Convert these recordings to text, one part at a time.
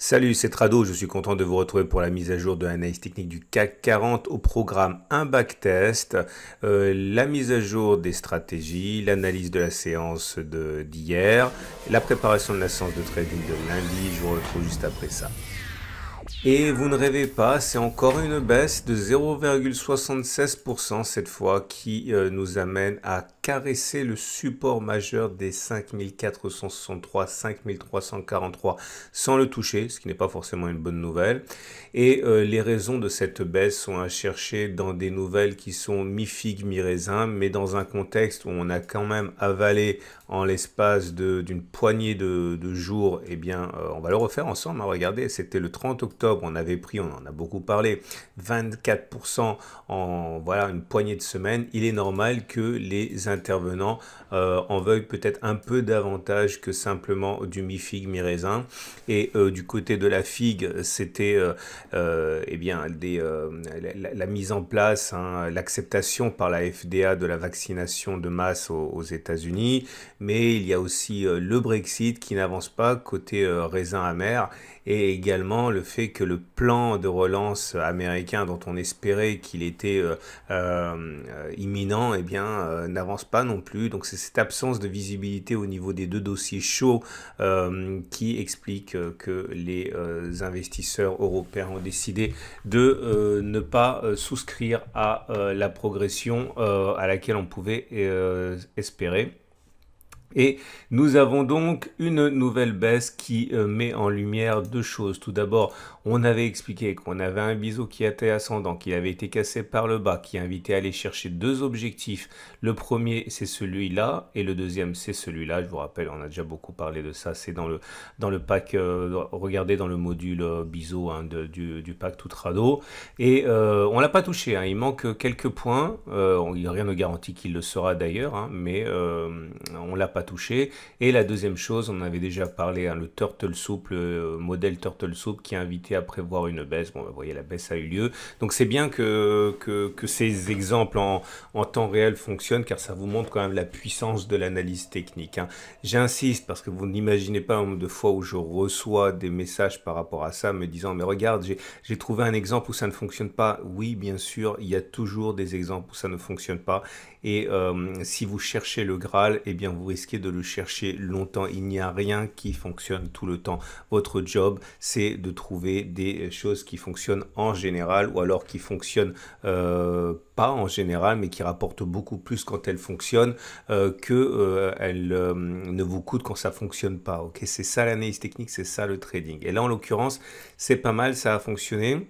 Salut, c'est Trado, je suis content de vous retrouver pour la mise à jour de l'analyse technique du CAC 40 au programme un backtest, la mise à jour des stratégies, l'analyse de la séance d'hier, la préparation de la séance de trading de lundi, je vous retrouve juste après ça. Et vous ne rêvez pas, c'est encore une baisse de 0,76% cette fois qui nous amène à caresser le support majeur des 5463, 5343 sans le toucher, ce qui n'est pas forcément une bonne nouvelle. Et les raisons de cette baisse sont à chercher dans des nouvelles qui sont mi-figue, mi-raisin, mais dans un contexte où on a quand même avalé en l'espace d'une poignée de jours, eh bien, on va le refaire ensemble. Hein, regardez, c'était le 30 octobre, on avait pris, on en a beaucoup parlé, 24% en voilà, une poignée de semaines. Il est normal que les intervenants en veuillent peut-être un peu davantage que simplement du mi-figue, mi-raisin. Et du côté de la figue, c'était eh bien, la mise en place, hein, l'acceptation par la FDA de la vaccination de masse aux États-Unis. Mais il y a aussi le Brexit qui n'avance pas côté raisin amer et également le fait que le plan de relance américain dont on espérait qu'il était imminent, eh bien, n'avance pas non plus. Donc c'est cette absence de visibilité au niveau des deux dossiers chauds qui explique que les investisseurs européens ont décidé de ne pas souscrire à la progression à laquelle on pouvait espérer. Et nous avons donc une nouvelle baisse qui met en lumière deux choses. Tout d'abord, on avait expliqué qu'on avait un biseau qui était ascendant, qui avait été cassé par le bas, qui invitait à aller chercher deux objectifs. Le premier, c'est celui-là, et le deuxième, c'est celui-là. Je vous rappelle, on a déjà beaucoup parlé de ça. C'est dans le pack, regardez dans le module biseau hein, du pack Tutrado. Et on l'a pas touché, hein. Il manque quelques points. Rien ne garantit qu'il le sera d'ailleurs, hein, mais on l'a pas touché. Et la deuxième chose, on en avait déjà parlé, hein, le Turtle Soup, le modèle Turtle Soup qui a invité à prévoir une baisse. Bon, vous voyez, la baisse a eu lieu. Donc c'est bien que ces exemples en temps réel fonctionnent car ça vous montre quand même la puissance de l'analyse technique. Hein. J'insiste parce que vous n'imaginez pas un nombre de fois où je reçois des messages par rapport à ça me disant mais regarde, j'ai trouvé un exemple où ça ne fonctionne pas. Oui, bien sûr, il y a toujours des exemples où ça ne fonctionne pas. Et si vous cherchez le Graal, eh bien vous risquez de le chercher longtemps. Il n'y a rien qui fonctionne tout le temps. Votre job, c'est de trouver des choses qui fonctionnent en général ou alors qui fonctionnent pas en général, mais qui rapportent beaucoup plus quand elles fonctionnent que elles ne vous coûtent quand ça fonctionne pas. Ok, c'est ça l'analyse technique, c'est ça le trading. Et là, en l'occurrence, c'est pas mal, ça a fonctionné.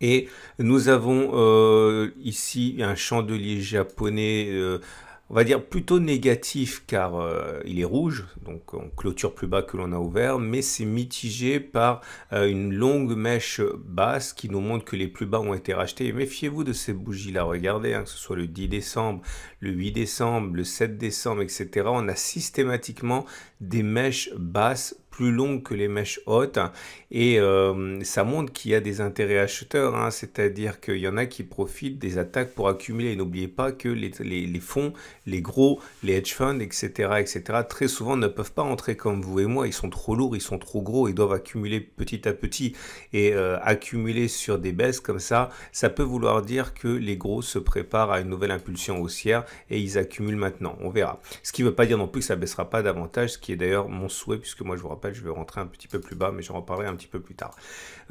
Et nous avons ici un chandelier japonais, on va dire plutôt négatif car il est rouge, donc on clôture plus bas que l'on a ouvert, mais c'est mitigé par une longue mèche basse qui nous montre que les plus bas ont été rachetés. Et méfiez-vous de ces bougies-là, regardez, hein, que ce soit le 10 décembre, le 8 décembre, le 7 décembre, etc. On a systématiquement des mèches basses plus longues que les mèches hautes et ça montre qu'il y a des intérêts acheteurs, hein, c'est-à-dire qu'il y en a qui profitent des attaques pour accumuler. Et n'oubliez pas que les fonds, les gros, les hedge funds, etc., très souvent ne peuvent pas entrer comme vous et moi, ils sont trop lourds, ils sont trop gros, ils doivent accumuler petit à petit et accumuler sur des baisses comme ça peut vouloir dire que les gros se préparent à une nouvelle impulsion haussière et ils accumulent maintenant, on verra. Ce qui ne veut pas dire non plus que ça ne baissera pas davantage, ce qui est d'ailleurs mon souhait, puisque moi je vous rappelle, je vais rentrer un petit peu plus bas, mais j'en reparlerai un petit peu plus tard.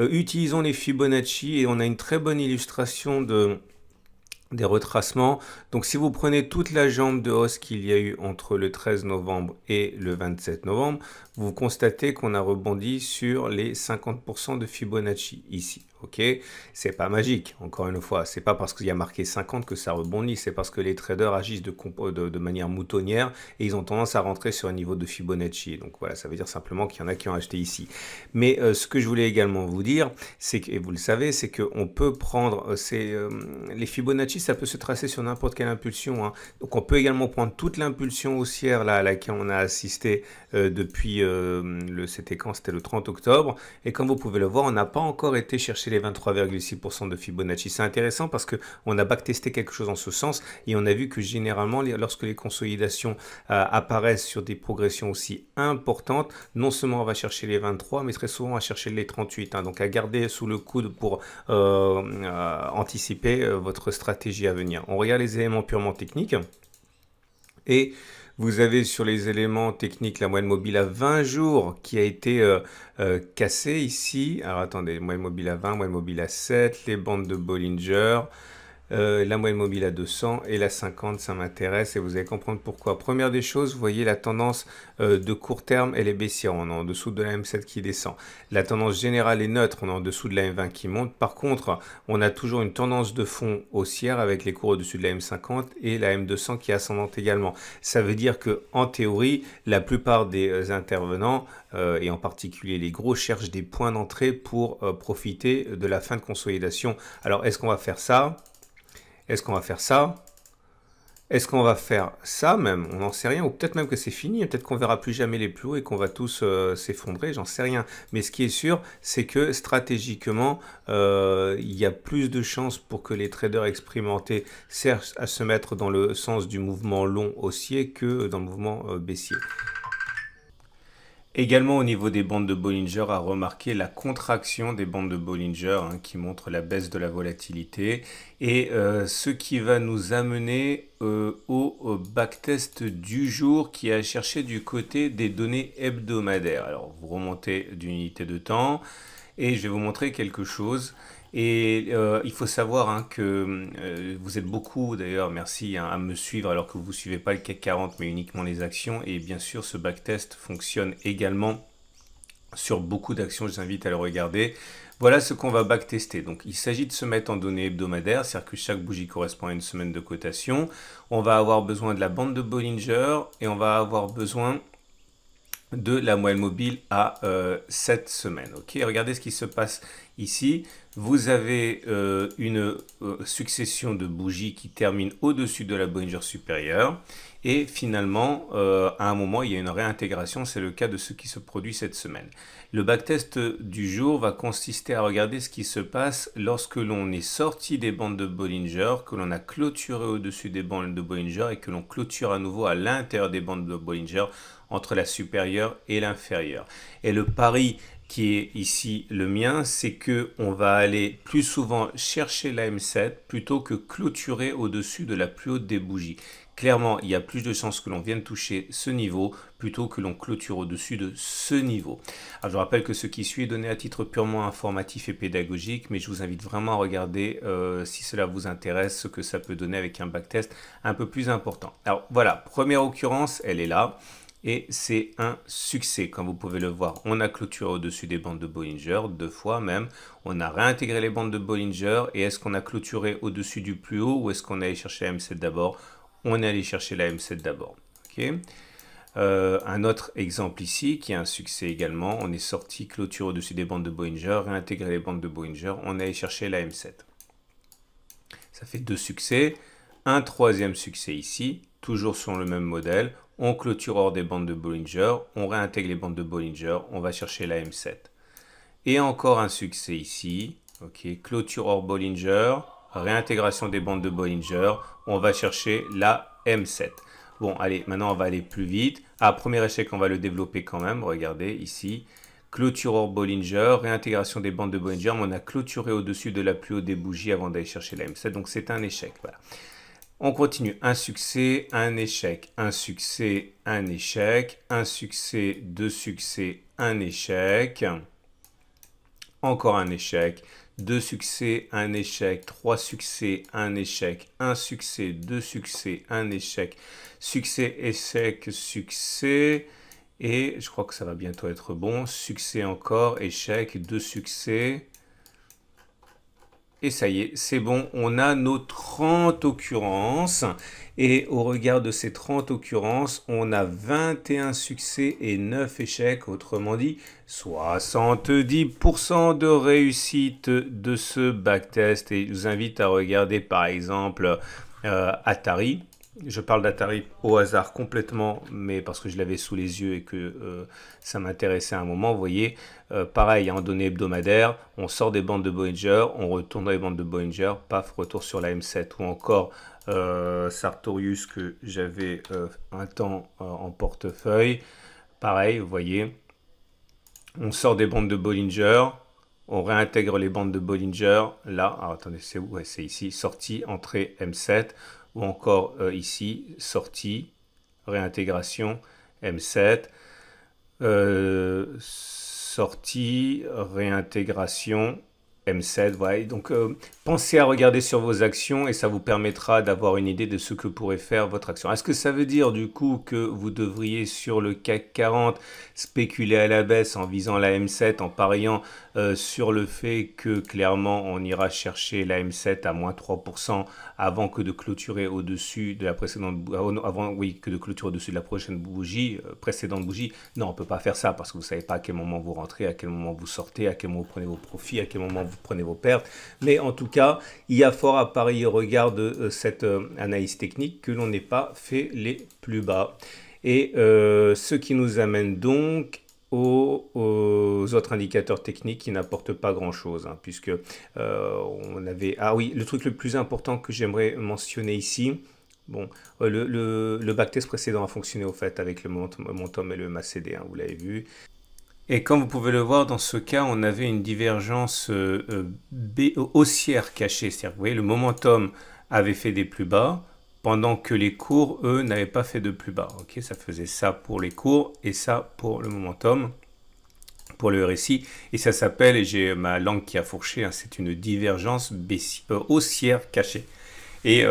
Utilisons les Fibonacci et on a une très bonne illustration des retracements. Donc si vous prenez toute la jambe de hausse qu'il y a eu entre le 13 novembre et le 27 novembre, vous constatez qu'on a rebondi sur les 50% de Fibonacci ici. Ok, c'est pas magique, encore une fois, c'est pas parce qu'il y a marqué 50 que ça rebondit, c'est parce que les traders agissent de manière moutonnière et ils ont tendance à rentrer sur un niveau de Fibonacci. Donc voilà, ça veut dire simplement qu'il y en a qui ont acheté ici. Mais ce que je voulais également vous dire, c'est que, et vous le savez, c'est qu'on peut prendre les Fibonacci, ça peut se tracer sur n'importe quelle impulsion. Hein. Donc on peut également prendre toute l'impulsion haussière là, à laquelle on a assisté depuis, c'était quand? C'était le 30 octobre. Et comme vous pouvez le voir, on n'a pas encore été chercher chercher les 23,6% de Fibonacci. C'est intéressant parce qu'on a backtesté quelque chose en ce sens et on a vu que généralement, lorsque les consolidations apparaissent sur des progressions aussi importantes, non seulement on va chercher les 23, mais très souvent on va chercher les 38. Hein. Donc à garder sous le coude pour anticiper votre stratégie à venir. On regarde les éléments purement techniques et vous avez sur les éléments techniques la moyenne mobile à 20 jours qui a été cassée ici. Alors attendez, moyenne mobile à 20, moyenne mobile à 7, les bandes de Bollinger, la moyenne mobile à 200 et la 50, ça m'intéresse et vous allez comprendre pourquoi. Première des choses, vous voyez la tendance de court terme, elle est baissière, on est en dessous de la M7 qui descend. La tendance générale est neutre, on est en dessous de la M20 qui monte. Par contre, on a toujours une tendance de fond haussière avec les cours au-dessus de la M50 et la M200 qui est ascendante également. Ça veut dire que en théorie, la plupart des intervenants, et en particulier les gros, cherchent des points d'entrée pour profiter de la fin de consolidation. Alors, est-ce qu'on va faire ça ? Est-ce qu'on va faire ça? Est-ce qu'on va faire ça même? On n'en sait rien. Ou peut-être même que c'est fini. Peut-être qu'on verra plus jamais les plus hauts et qu'on va tous s'effondrer. J'en sais rien. Mais ce qui est sûr, c'est que stratégiquement, il y a plus de chances pour que les traders expérimentés cherchent à se mettre dans le sens du mouvement long haussier que dans le mouvement baissier. Également au niveau des bandes de Bollinger, à remarquer la contraction des bandes de Bollinger qui montre la baisse de la volatilité et ce qui va nous amener au backtest du jour qui a cherché du côté des données hebdomadaires. Alors vous remontez d'une unité de temps et je vais vous montrer quelque chose. Et il faut savoir que vous êtes beaucoup, d'ailleurs, merci à me suivre alors que vous ne suivez pas le CAC 40 mais uniquement les actions. Et bien sûr, ce backtest fonctionne également sur beaucoup d'actions, je vous invite à le regarder. Voilà ce qu'on va backtester. Donc il s'agit de se mettre en données hebdomadaires, c'est-à-dire que chaque bougie correspond à une semaine de cotation. On va avoir besoin de la bande de Bollinger et on va avoir besoin de la moyenne mobile à 7 semaines. Ok, regardez ce qui se passe ici. Vous avez une succession de bougies qui terminent au-dessus de la Bollinger supérieure. Et finalement, à un moment, il y a une réintégration. C'est le cas de ce qui se produit cette semaine. Le backtest du jour va consister à regarder ce qui se passe lorsque l'on est sorti des bandes de Bollinger, que l'on a clôturé au-dessus des bandes de Bollinger et que l'on clôture à nouveau à l'intérieur des bandes de Bollinger entre la supérieure et l'inférieure. Et le pari qui est ici le mien, c'est que on va aller plus souvent chercher la M7 plutôt que clôturer au-dessus de la plus haute des bougies. Clairement, il y a plus de chances que l'on vienne toucher ce niveau plutôt que l'on clôture au-dessus de ce niveau. Alors, je rappelle que ce qui suit est donné à titre purement informatif et pédagogique, mais je vous invite vraiment à regarder si cela vous intéresse, ce que ça peut donner avec un backtest un peu plus important. Alors voilà, première occurrence, elle est là. Et c'est un succès, comme vous pouvez le voir. On a clôturé au-dessus des bandes de Bollinger, 2 fois même. On a réintégré les bandes de Bollinger. Et est-ce qu'on a clôturé au-dessus du plus haut ou est-ce qu'on est allé chercher la M7 d'abord? On est allé chercher la M7 d'abord. Okay. Un autre exemple ici, qui est un succès également. On est sorti, clôture au-dessus des bandes de Bollinger, réintégré les bandes de Bollinger. On est allé chercher la M7. Ça fait 2 succès. Un troisième succès ici, toujours sur le même modèle. On clôture hors des bandes de Bollinger, on réintègre les bandes de Bollinger, on va chercher la M7. Et encore un succès ici, ok, clôture hors Bollinger, réintégration des bandes de Bollinger, on va chercher la M7. Bon, allez, maintenant on va aller plus vite. Ah, premier échec, on va le développer quand même, regardez ici. Clôture hors Bollinger, réintégration des bandes de Bollinger, mais on a clôturé au-dessus de la plus haute des bougies avant d'aller chercher la M7, donc c'est un échec, voilà. On continue, un succès, un échec, un succès, un échec, un succès, 2 succès, un échec, encore un échec, 2 succès, un échec, 3 succès, un échec, un succès, 2 succès, un échec, succès, échec, succès, et je crois que ça va bientôt être bon, succès encore, échec, 2 succès. Et ça y est, c'est bon, on a nos 30 occurrences. Et au regard de ces 30 occurrences, on a 21 succès et 9 échecs. Autrement dit, 70% de réussite de ce backtest. Et je vous invite à regarder par exemple Atari. je parle d'Atari au hasard complètement, mais parce que je l'avais sous les yeux et que ça m'intéressait à un moment. Vous voyez, pareil, en données hebdomadaires, on sort des bandes de Bollinger, on retourne dans les bandes de Bollinger, paf, retour sur la M7. Ou encore Sartorius que j'avais un temps en portefeuille. Pareil, vous voyez, on sort des bandes de Bollinger, on réintègre les bandes de Bollinger. Là, alors, attendez, c'est où? Ouais, c'est ici, sortie, entrée M7. Ou encore ici, sortie, réintégration, M7, sortie, réintégration, M7, voilà. Donc pensez à regarder sur vos actions et ça vous permettra d'avoir une idée de ce que pourrait faire votre action. Est-ce que ça veut dire du coup que vous devriez sur le CAC 40 spéculer à la baisse en visant la M7, en pariant sur le fait que clairement on ira chercher la M7 à moins 3% avant que de clôturer au-dessus de la précédente oui, que de clôturer au-dessus de la prochaine bougie, précédente bougie? Non, on ne peut pas faire ça parce que vous ne savez pas à quel moment vous rentrez, à quel moment vous sortez, à quel moment vous prenez vos profits, à quel moment vous prenez vos pertes. Mais en tout cas, il y a fort à parier au regard de cette analyse technique que l'on n'ait pas fait les plus bas. Et ce qui nous amène donc aux autres indicateurs techniques qui n'apportent pas grand-chose, hein, puisque on avait... Ah oui, le truc le plus important que j'aimerais mentionner ici, bon, le backtest précédent a fonctionné au fait avec le momentum et le MACD, hein, vous l'avez vu. Et comme vous pouvez le voir, dans ce cas, on avait une divergence haussière cachée. C'est-à-dire, vous voyez, le momentum avait fait des plus bas, pendant que les cours, eux, n'avaient pas fait de plus bas. Ok, ça faisait ça pour les cours et ça pour le momentum, pour le RSI. Et ça s'appelle, et j'ai ma langue qui a fourché, hein, c'est une divergence haussière cachée. Et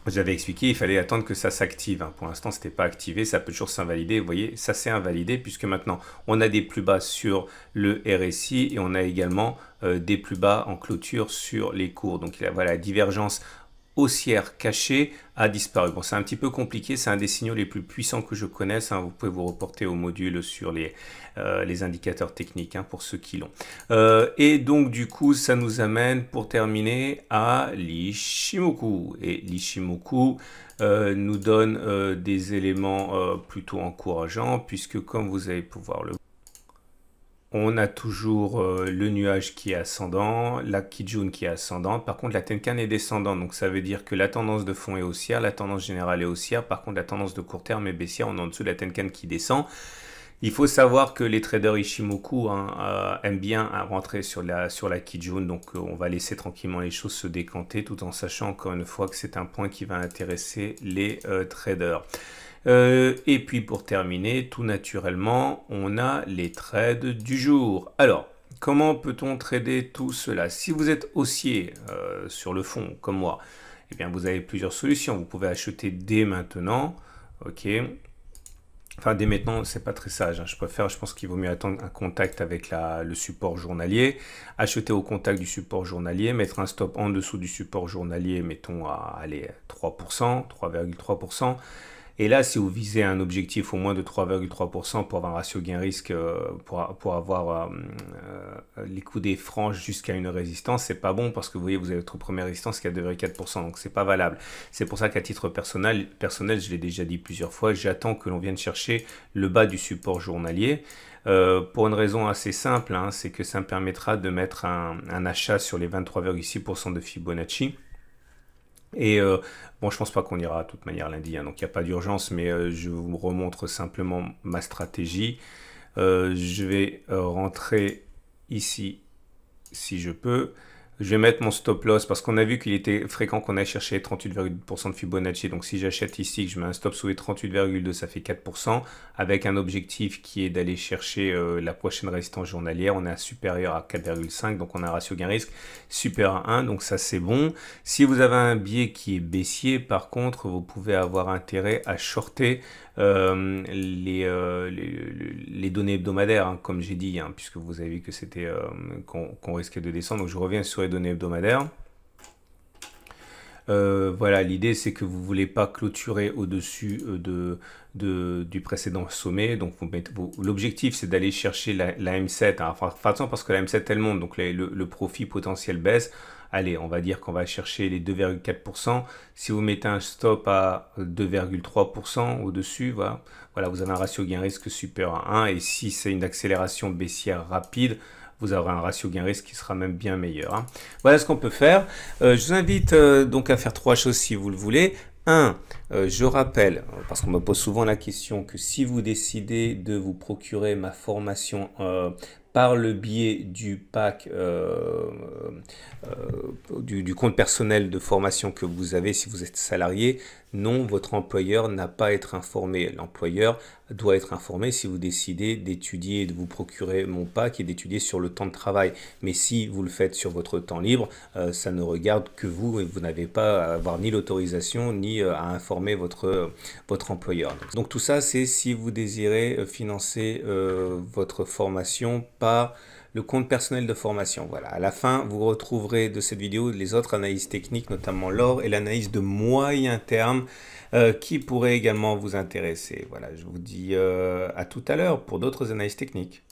vous avez expliqué, il fallait attendre que ça s'active. Pour l'instant, ce n'était pas activé, ça peut toujours s'invalider. Vous voyez, ça s'est invalidé puisque maintenant, on a des plus bas sur le RSI et on a également des plus bas en clôture sur les cours. Donc, voilà, la divergence haussière cachée a disparu. Bon, c'est un petit peu compliqué, c'est un des signaux les plus puissants que je connaisse. Vous pouvez vous reporter au module sur les indicateurs techniques, pour ceux qui l'ont. Et donc, du coup, ça nous amène, pour terminer, à l'Ishimoku. Et l'Ishimoku nous donne des éléments plutôt encourageants, puisque, comme vous allez pouvoir le voir, on a toujours le nuage qui est ascendant, la Kijun qui est ascendante. Par contre, la Tenkan est descendante. Donc, ça veut dire que la tendance de fond est haussière, la tendance générale est haussière. Par contre, la tendance de court terme est baissière. On est en dessous de la Tenkan qui descend. Il faut savoir que les traders Ishimoku aiment bien rentrer sur la Kijun. Donc, on va laisser tranquillement les choses se décanter tout en sachant encore une fois que c'est un point qui va intéresser les traders. Et puis pour terminer, tout naturellement, on a les trades du jour. Alors, comment peut-on trader tout cela? Si vous êtes haussier sur le fond, comme moi, eh bien vous avez plusieurs solutions. Vous pouvez acheter dès maintenant, ok. Enfin, dès maintenant, c'est pas très sage. Je pense qu'il vaut mieux attendre un contact avec le support journalier, acheter au contact du support journalier, mettre un stop en dessous du support journalier, mettons à aller 3%, 3,3%. Et là, si vous visez un objectif au moins de 3,3% pour avoir un ratio gain-risque, pour avoir les coudées franches jusqu'à une résistance, c'est pas bon parce que vous voyez, vous avez votre première résistance qui est à 2,4%, donc c'est pas valable. C'est pour ça qu'à titre personnel, je l'ai déjà dit plusieurs fois, j'attends que l'on vienne chercher le bas du support journalier. Pour une raison assez simple, c'est que ça me permettra de mettre un achat sur les 23,6% de Fibonacci. Et bon, je pense pas qu'on ira de toute manière lundi, donc il n'y a pas d'urgence, mais je vous remontre simplement ma stratégie. Je vais rentrer ici, si je peux. Je vais mettre mon stop loss parce qu'on a vu qu'il était fréquent qu'on aille chercher 38,2% de Fibonacci. Donc si j'achète ici, que je mets un stop sous les 38,2, ça fait 4%. Avec un objectif qui est d'aller chercher la prochaine résistance journalière. On est supérieur à 4,5, donc on a un ratio gain-risque supérieur à 1. Donc ça c'est bon. Si vous avez un biais qui est baissier, par contre, vous pouvez avoir intérêt à shorter les données hebdomadaires, comme j'ai dit, puisque vous avez vu que c'était qu'on risquait de descendre. Donc je reviens sur les données hebdomadaires. Voilà, l'idée c'est que vous ne voulez pas clôturer au-dessus du précédent sommet. Donc l'objectif c'est d'aller chercher la M7. Enfin, attention parce que la M7 elle monte, donc le profit potentiel baisse. allez, on va dire qu'on va chercher les 2,4%. Si vous mettez un stop à 2,3% au-dessus, voilà, vous avez un ratio gain-risque supérieur à 1. Et si c'est une accélération baissière rapide, vous aurez un ratio gain-risque qui sera même bien meilleur, hein. Voilà ce qu'on peut faire. Je vous invite donc à faire 3 choses si vous le voulez. 1. Je rappelle, parce qu'on me pose souvent la question, que si vous décidez de vous procurer ma formation par le biais du pack du compte personnel de formation que vous avez si vous êtes salarié, non, votre employeur n'a pas à être informé. L'employeur doit être informé si vous décidez d'étudier et de vous procurer mon pack et d'étudier sur le temps de travail. Mais si vous le faites sur votre temps libre, ça ne regarde que vous et vous n'avez pas à avoir ni l'autorisation ni à informer votre employeur. Donc tout ça, c'est si vous désirez financer votre formation par le compte personnel de formation. Voilà, à la fin, vous retrouverez de cette vidéo les autres analyses techniques, notamment l'or et l'analyse de moyen terme qui pourrait également vous intéresser. Voilà, je vous dis à tout à l'heure pour d'autres analyses techniques.